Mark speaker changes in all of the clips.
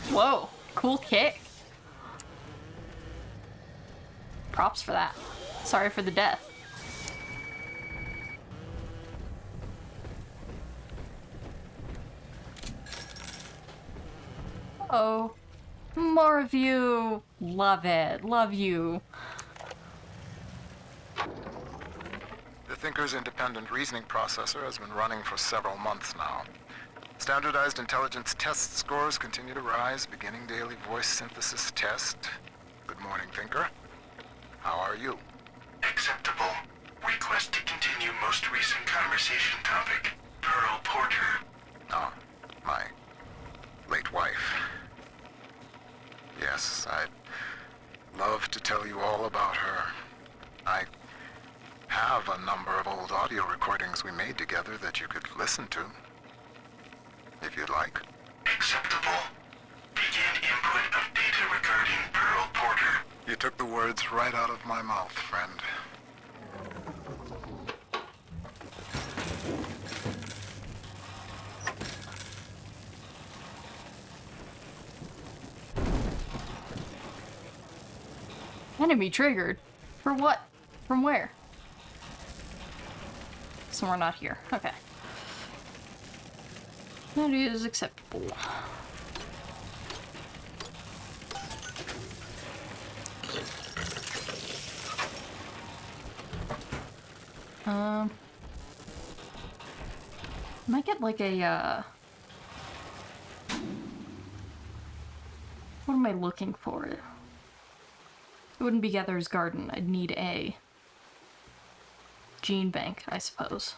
Speaker 1: Whoa, cool kick. Props for that. Sorry for the death. Oh, more of you. Love it. Love you.
Speaker 2: The Thinker's independent reasoning processor has been running for several months now. Standardized intelligence test scores continue to rise, beginning daily voice synthesis test. Good morning, Thinker. How are you?
Speaker 3: Acceptable. Request to continue most recent conversation topic. Pearl Porter.
Speaker 2: Oh, my late wife. Yes, I'd love to tell you all about her. I have a number of old audio recordings we made together that you could listen to, if you'd like.
Speaker 3: Acceptable. Begin input of data regarding Pearl Porter.
Speaker 2: You took the words right out of my mouth, friend.
Speaker 1: Enemy triggered? For what? From where? So we're not here. Okay. That is acceptable. Might get like a, what am I looking for? It wouldn't be Gatherer's Garden. I'd need a gene bank, I suppose.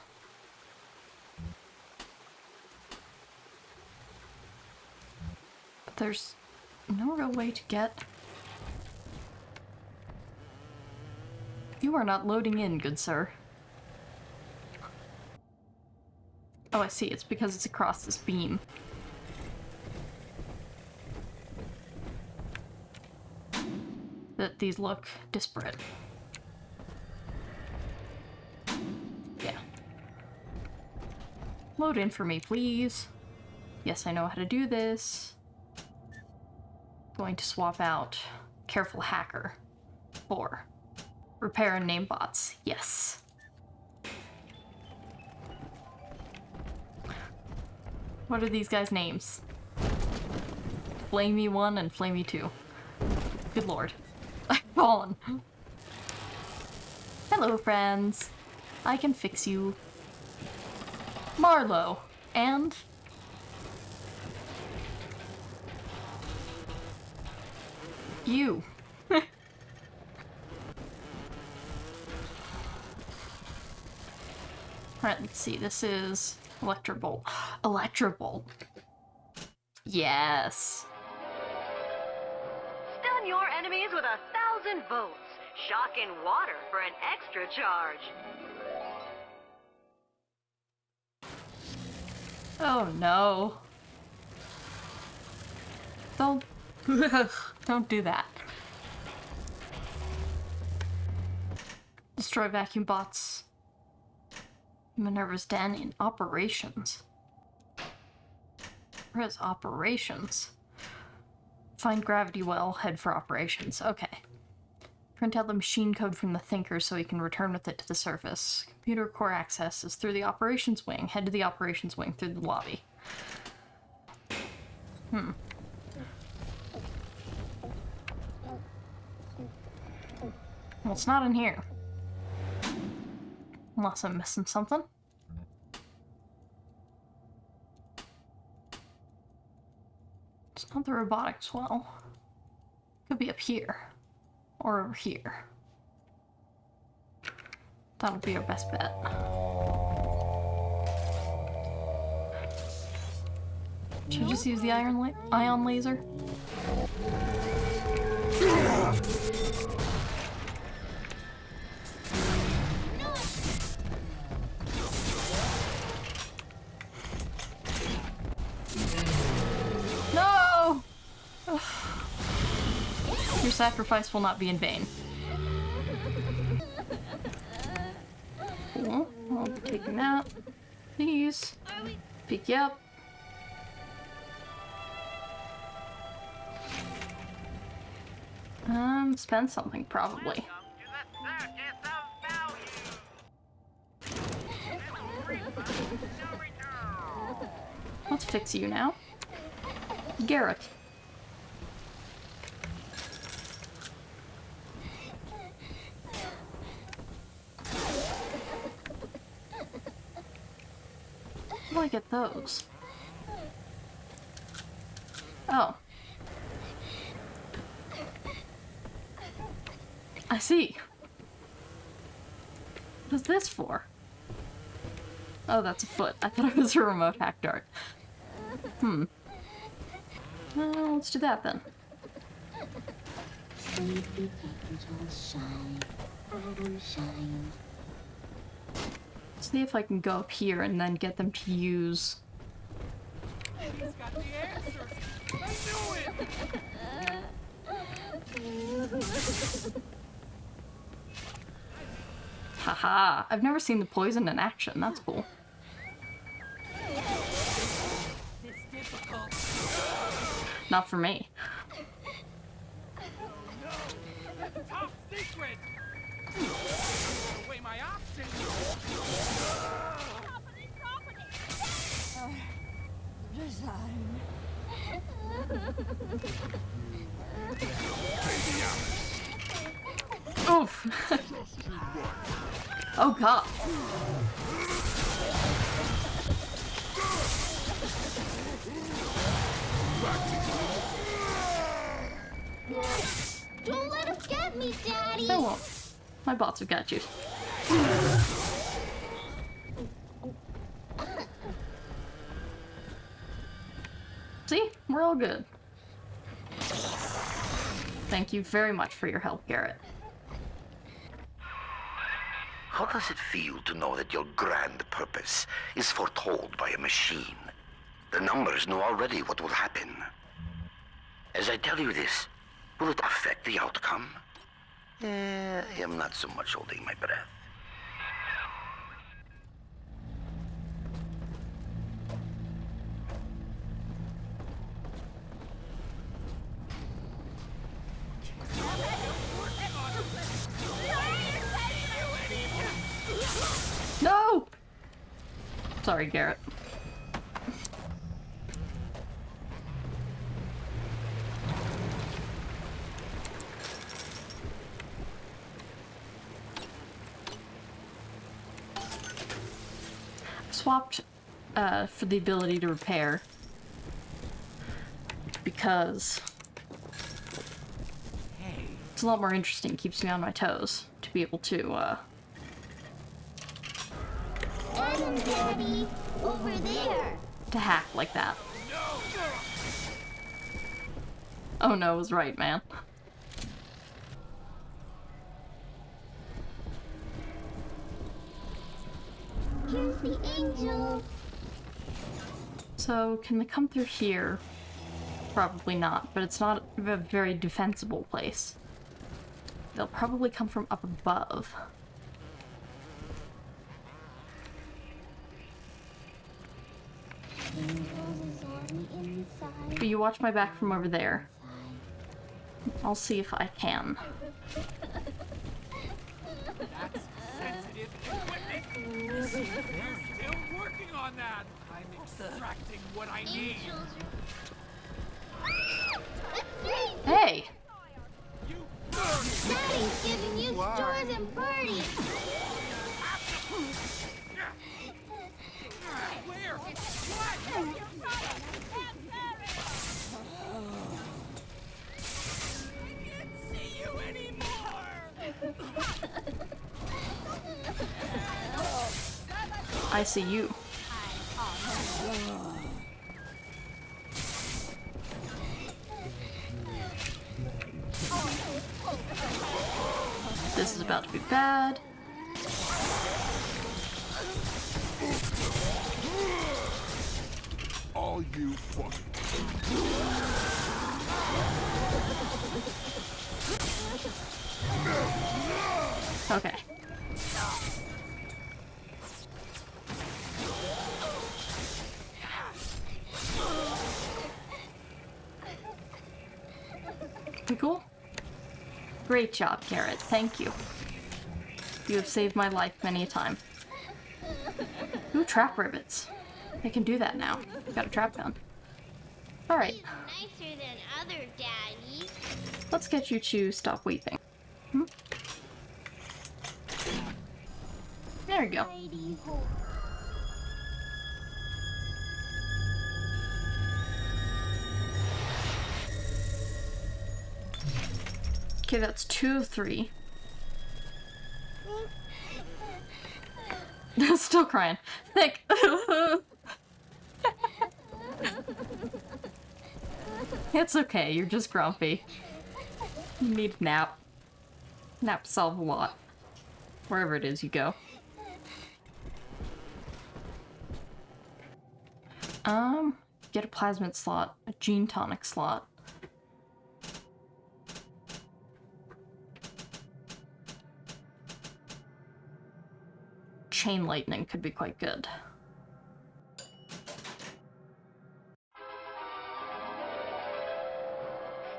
Speaker 1: But there's no real way to get... You are not loading in, good sir. Oh, I see. It's because it's across this beam. That these look disparate. Yeah. Load in for me, please. Yes, I know how to do this. Going to swap out Careful Hacker for Repair and Name Bots. Yes. What are these guys' names? Flamey 1 and Flamey 2. Good lord. I've fallen. Hello, friends. I can fix you. Marlowe. And... you. Alright, let's see. This is Electrobolt. Electrobolt. Yes.
Speaker 4: Stun your enemies with 1,000 volts. Shock in water for an extra charge.
Speaker 1: Oh no. Don't... don't do that. Destroy vacuum bots. Minerva's Den in operations. Where is operations? Find gravity well, head for operations. Okay. Print out the machine code from the Thinker so you can return with it to the surface. Computer core access is through the operations wing. Head to the operations wing through the lobby. Well, it's not in here. Unless I'm missing something. It's not the robotics well. Could be up here. Or over here. That'll be our best bet. Should I just use the ion laser? sacrifice will not be in vain. Cool. I'll be taking that. Please. Pick you up. Spend something, probably. Let's fix you now. Garrett. How do I get those? Oh. I see. What is this for? Oh, that's a foot. I thought it was a remote hack dart. Well, let's do that then.
Speaker 5: Sleepy angels shine, shine.
Speaker 1: See if I can go up here and then get them to use.
Speaker 6: He's got the answers. I knew it.
Speaker 1: Haha, I've never seen the poison in action. That's cool.
Speaker 6: It's difficult.
Speaker 1: Not for me.
Speaker 6: Top secret. Away my options.
Speaker 1: Oof. Oh god.
Speaker 5: Don't let us get me, Daddy!
Speaker 1: I won't. My bots have got you. See? We're all good. Thank you very much for your help, Garrett.
Speaker 7: How does it feel to know that your grand purpose is foretold by a machine? The numbers know already what will happen. As I tell you this, will it affect the outcome? I am not so much holding my breath.
Speaker 1: No! Sorry, Garrett. Swapped for the ability to repair because it's a lot more interesting, keeps me on my toes to be able to
Speaker 5: Adam, Daddy! Over there!
Speaker 1: to hack like that. Oh no, I was right, man.
Speaker 5: Here's the angel!
Speaker 1: So, can they come through here? Probably not, but it's not a very defensible place. They'll probably come from up above. But you watch my back from over there. I'll see if I can.
Speaker 6: That's sensitive equipment. They're still working on that. I'm extracting what I need.
Speaker 1: Hey!
Speaker 5: Daddy's giving you stores and parties!
Speaker 6: Where? What? I can't see you anymore.
Speaker 1: I see you. This is about to be bad.
Speaker 8: All you fucking.
Speaker 1: Okay. Cool. Great job, Garrett. Thank you. You have saved my life many a time. Ooh, trap rivets. I can do that now. Got a trap gun. Alright.
Speaker 5: He's nicer than other daddies.
Speaker 1: Let's get you to stop weeping. Hmm? There you go.
Speaker 5: Mighty ho.
Speaker 1: Okay, that's 2 of 3. Still crying. Thick. It's okay, you're just grumpy. You need a nap. Naps solve a lot. Wherever it is you go. Get a plasmid slot, a gene tonic slot. Chain lightning could be quite good.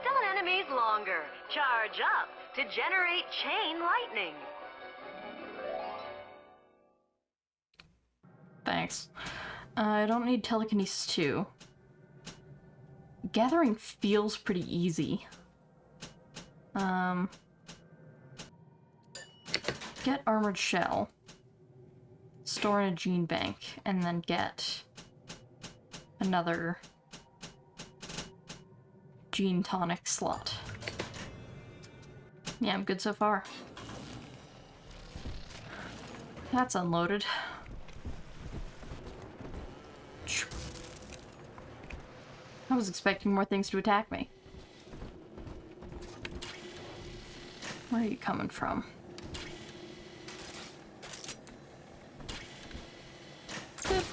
Speaker 4: Stun enemies longer. Charge up to generate chain lightning.
Speaker 1: Thanks. I don't need telekinesis 2. Gathering feels pretty easy. Get armored shell. Store in a gene bank, and then get another gene tonic slot. Yeah, I'm good so far. That's unloaded. I was expecting more things to attack me. Where are you coming from? Boop.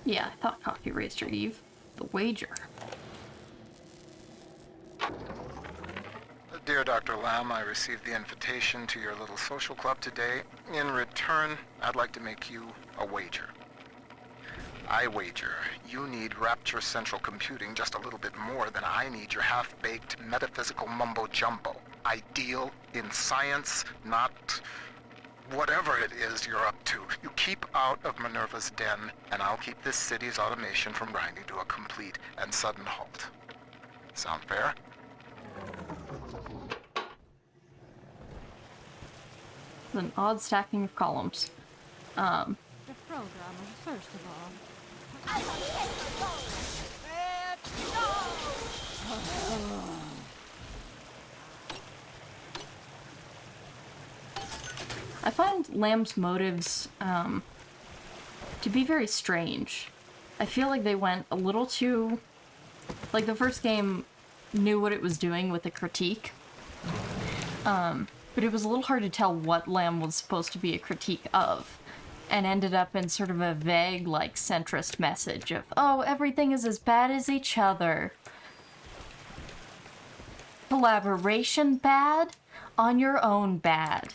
Speaker 1: Yeah, I thought Coffee raised her Eve. The wager.
Speaker 2: Dear Dr. Lamb, I received the invitation to your little social club today. In return, I'd like to make you a wager. I wager you need Rapture Central Computing just a little bit more than I need your half-baked metaphysical mumbo-jumbo. Ideal in science, not whatever it is you're up to. You keep out of Minerva's den, and I'll keep this city's automation from grinding to a complete and sudden halt. Sound fair?
Speaker 1: An odd stacking of columns.
Speaker 8: The programmer, first of all.
Speaker 1: I find Lamb's motives to be very strange. I feel like they went a little too... Like, the first game knew what it was doing with the critique. But it was a little hard to tell what Lamb was supposed to be a critique of, and ended up in sort of a vague, like, centrist message of, oh, everything is as bad as each other. Collaboration bad? On your own bad.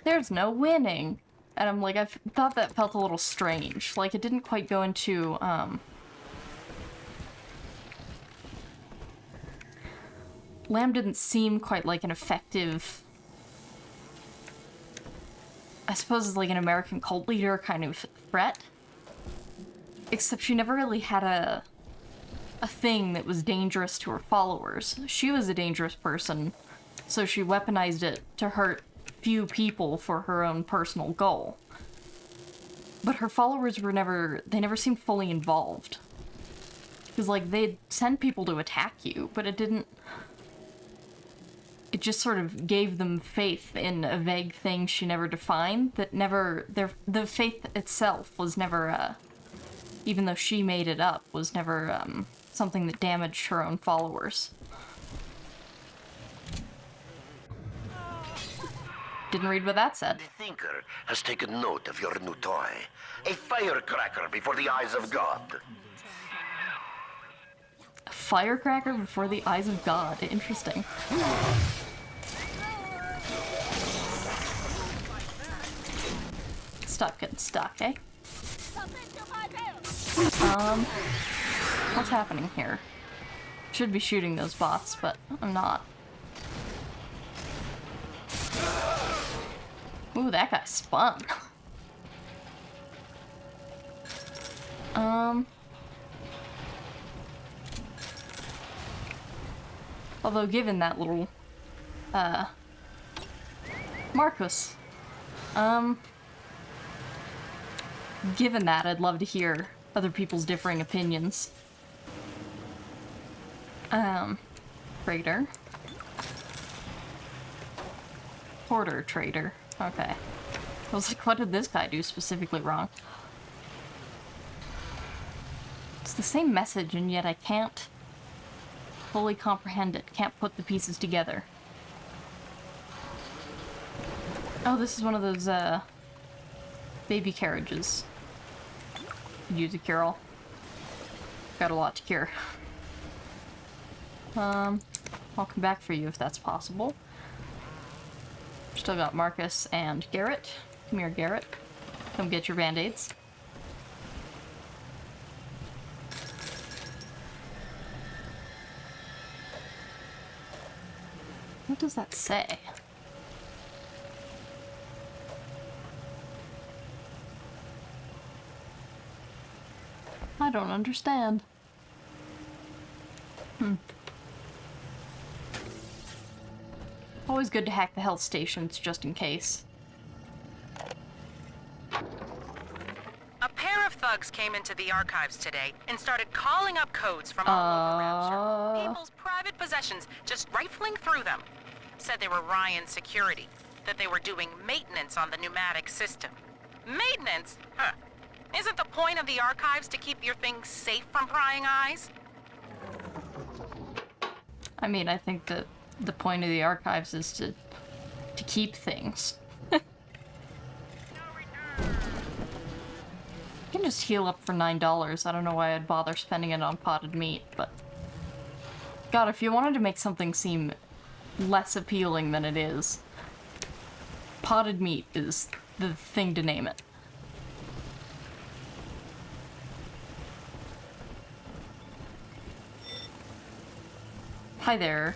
Speaker 1: There's no winning. And I'm like, I thought that felt a little strange. Like, it didn't quite go into, Lamb didn't seem quite like an effective... I suppose it's like an American cult leader kind of threat. Except she never really had a thing that was dangerous to her followers. She was a dangerous person, so she weaponized it to hurt few people for her own personal goal. But her followers were they never seemed fully involved. Because, like, they'd send people to attack you, but it didn't... It just sort of gave them faith in a vague thing she never defined, that never... The faith itself was never, even though she made it up, was never, something that damaged her own followers. Didn't read what that said.
Speaker 7: The Thinker has taken note of your new toy. A firecracker before the eyes of God.
Speaker 1: A firecracker before the eyes of God. Interesting. Stop getting stuck, eh? What's happening here? Should be shooting those bots, but I'm not. Ooh, that guy spun. Although given that little, Marcus, given that, I'd love to hear other people's differing opinions. Trader. Porter trader. Okay. I was like, what did this guy do specifically wrong? It's the same message, and yet I can't fully comprehend it. Can't put the pieces together. Oh, this is one of those, baby carriages. Could use a cure-all. Got a lot to cure. I'll come back for you if that's possible. Still got Marcus and Garrett. Come here, Garrett. Come get your band-aids. What does that say? I don't understand. Always good to hack the health stations, just in case.
Speaker 9: A pair of thugs came into the archives today and started calling up codes from all over Rapture. People's private possessions, just rifling through them. Said they were Ryan security, that they were doing maintenance on the pneumatic system. Maintenance? Huh. Isn't the point of the archives to keep your things safe from prying eyes?
Speaker 1: I mean, I think that the point of the archives is to keep things. You can just heal up for $9. I don't know why I'd bother spending it on potted meat, but... God, if you wanted to make something seem less appealing than it is, potted meat is the thing to name it. Hi there.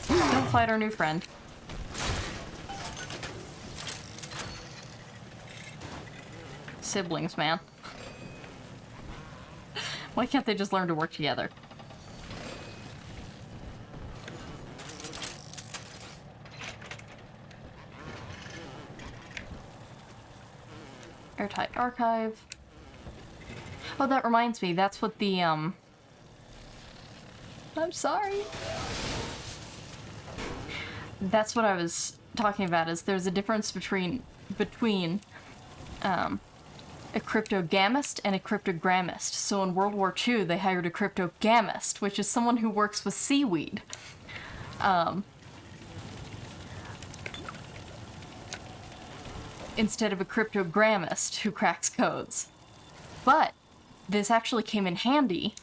Speaker 1: Don't fight our new friend. Siblings, man. Why can't they just learn to work together? Airtight archive. Oh, that reminds me, that's what the, I'm sorry. That's what I was talking about, is there's a difference between a cryptogamist and a cryptogrammist. So in World War II, they hired a cryptogamist, which is someone who works with seaweed. Instead of a cryptogrammist who cracks codes. But this actually came in handy.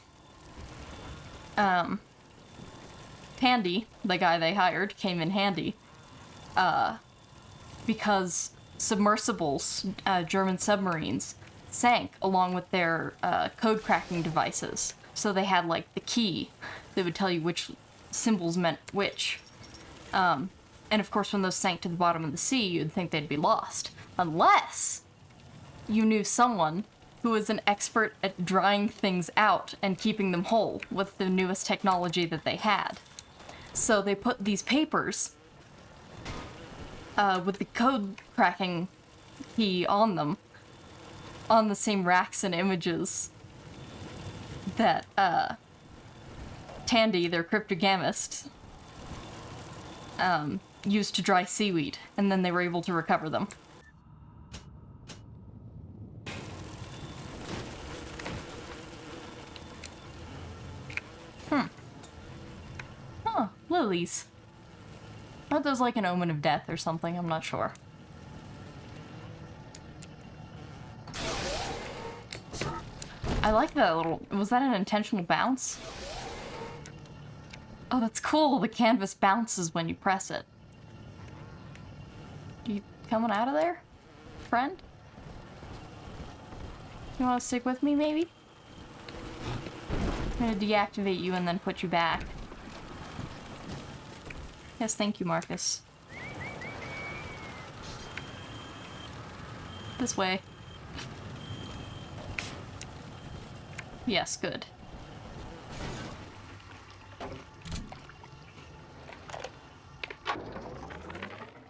Speaker 1: Tandy, the guy they hired, came in handy. Because submersibles, German submarines, sank along with their code cracking devices. So they had, like, the key that would tell you which symbols meant which. And of course, when those sank to the bottom of the sea, you'd think they'd be lost. Unless you knew someone who was an expert at drying things out and keeping them whole with the newest technology that they had. So they put these papers with the code cracking key on them on the same racks and images that Tandy, their cryptogamist, used to dry seaweed, and then they were able to recover them. Huh, lilies. Aren't those like an omen of death or something? I'm not sure. I like that little... Was that an intentional bounce? Oh, that's cool. The canvas bounces when you press it. You coming out of there, friend? You want to stick with me, maybe? I'm gonna deactivate you and then put you back. Yes, thank you, Marcus. This way. Yes, good.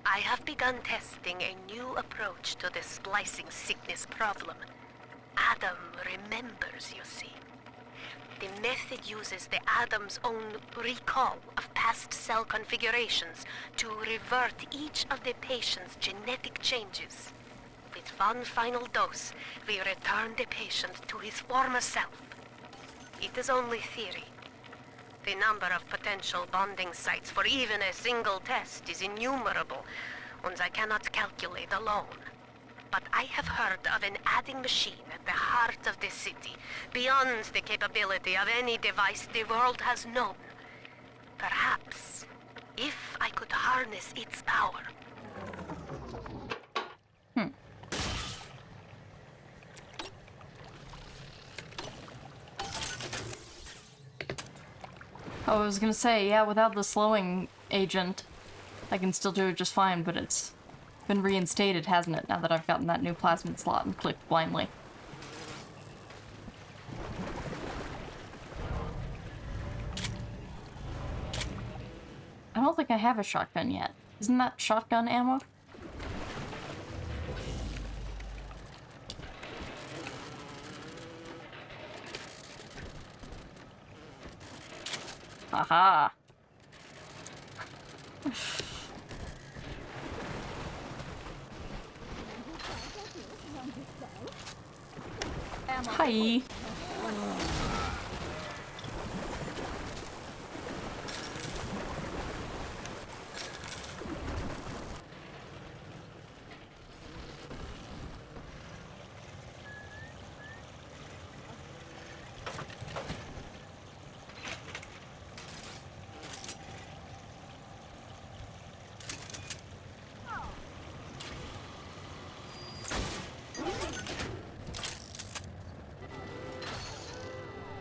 Speaker 10: I have begun testing a new approach to the splicing sickness problem. Adam remembers, you see. The method uses the Adam's own recall of past cell configurations to revert each of the patient's genetic changes. With one final dose, we return the patient to his former self. It is only theory. The number of potential bonding sites for even a single test is innumerable, and I cannot calculate alone. But I have heard of an adding machine at the heart of the city, beyond the capability of any device the world has known. Perhaps, if I could harness its power.
Speaker 1: Oh, I was gonna say, yeah, without the slowing agent, I can still do it just fine, but it's been reinstated, hasn't it, now that I've gotten that new plasmid slot and clicked blindly. I don't think I have a shotgun yet. Isn't that shotgun ammo? Aha! Hi!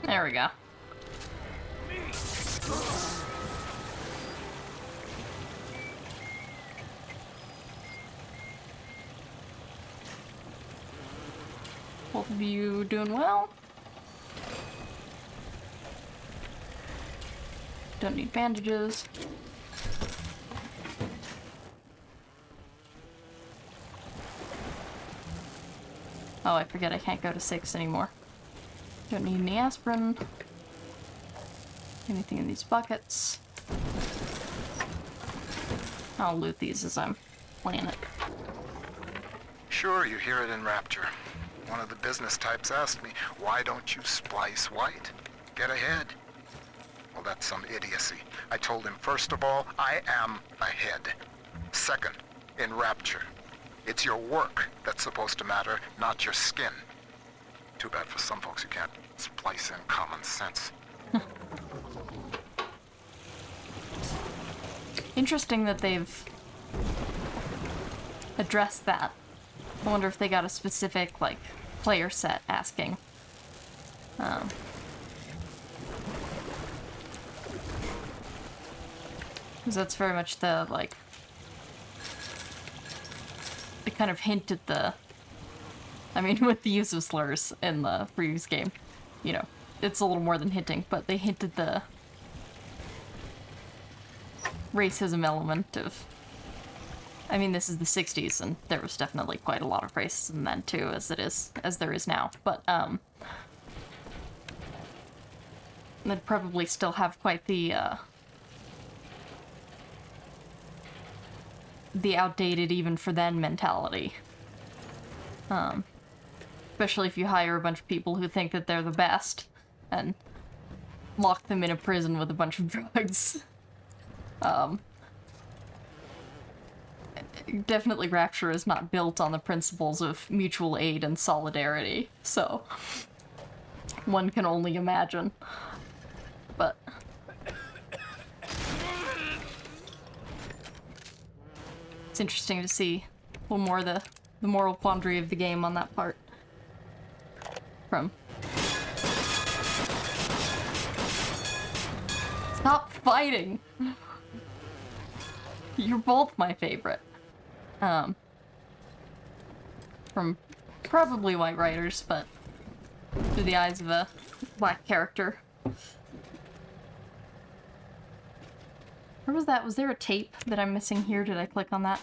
Speaker 1: There we go. Both of you doing well? Don't need bandages. Oh, I forget I can't go to 6 anymore. Don't need any aspirin. Anything in these buckets. I'll loot these as I'm playing it.
Speaker 2: Sure, you hear it in Rapture. One of the business types asked me, why don't you splice white? Get ahead. Well, that's some idiocy. I told him, first of all, I am ahead. Second, in Rapture, it's your work that's supposed to matter, not your skin. Too bad for some folks who can't splice in common sense.
Speaker 1: Interesting that they've addressed that. I wonder if they got a specific, like, player set asking. Because that's very much the, like... They kind of hint at the... I mean, with the use of slurs in the previous game, you know, it's a little more than hinting, but they hinted the racism element of... I mean, this is the 60s, and there was definitely quite a lot of racism then, too, as there is now, but, they'd probably still have quite the outdated, even for then, mentality. Especially if you hire a bunch of people who think that they're the best, and lock them in a prison with a bunch of drugs. definitely Rapture is not built on the principles of mutual aid and solidarity, so one can only imagine. But it's interesting to see a little more of the moral quandary of the game on that part. From stop fighting! You're both my favorite. From probably white writers, but through the eyes of a black character. Where was that? Was there a tape that I'm missing here? Did I click on that?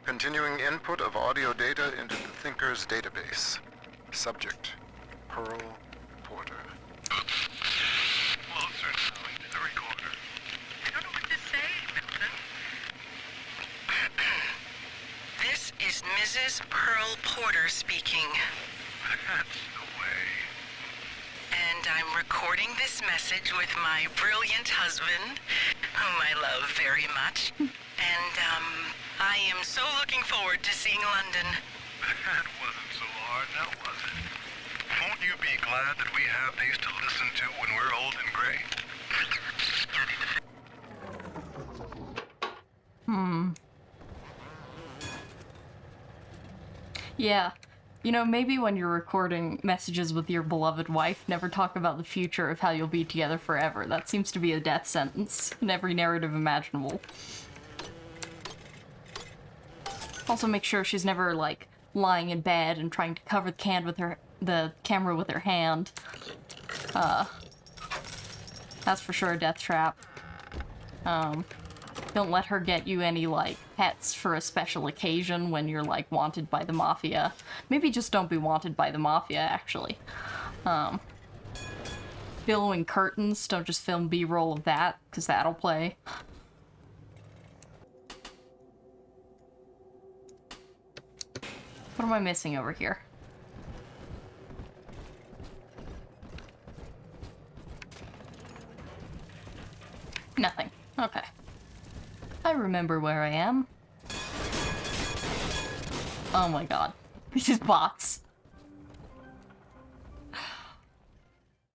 Speaker 2: Continuing input of audio data into the Thinker's database. Subject, Pearl Porter.
Speaker 3: Closer now into the recorder.
Speaker 9: I don't know what to say, Milton. This is Mrs. Pearl Porter speaking.
Speaker 3: That's the way.
Speaker 9: And I'm recording this message with my brilliant husband, whom I love very much. And, I am so looking forward to seeing London.
Speaker 3: That wasn't so hard, now was it? Won't you be glad that we have these to listen to when we're old and gray?
Speaker 1: Yeah. You know, maybe when you're recording messages with your beloved wife, never talk about the future of how you'll be together forever. That seems to be a death sentence in every narrative imaginable. Also make sure she's never, like, lying in bed and trying to cover the camera with her hand. That's for sure a death trap. Don't let her get you any, like, pets for a special occasion when you're, like, wanted by the Mafia. Maybe just don't be wanted by the Mafia, actually. Billowing curtains, don't just film B-roll of that, because that'll play. What am I missing over here? Nothing. Okay. I remember where I am. Oh my god. These bots.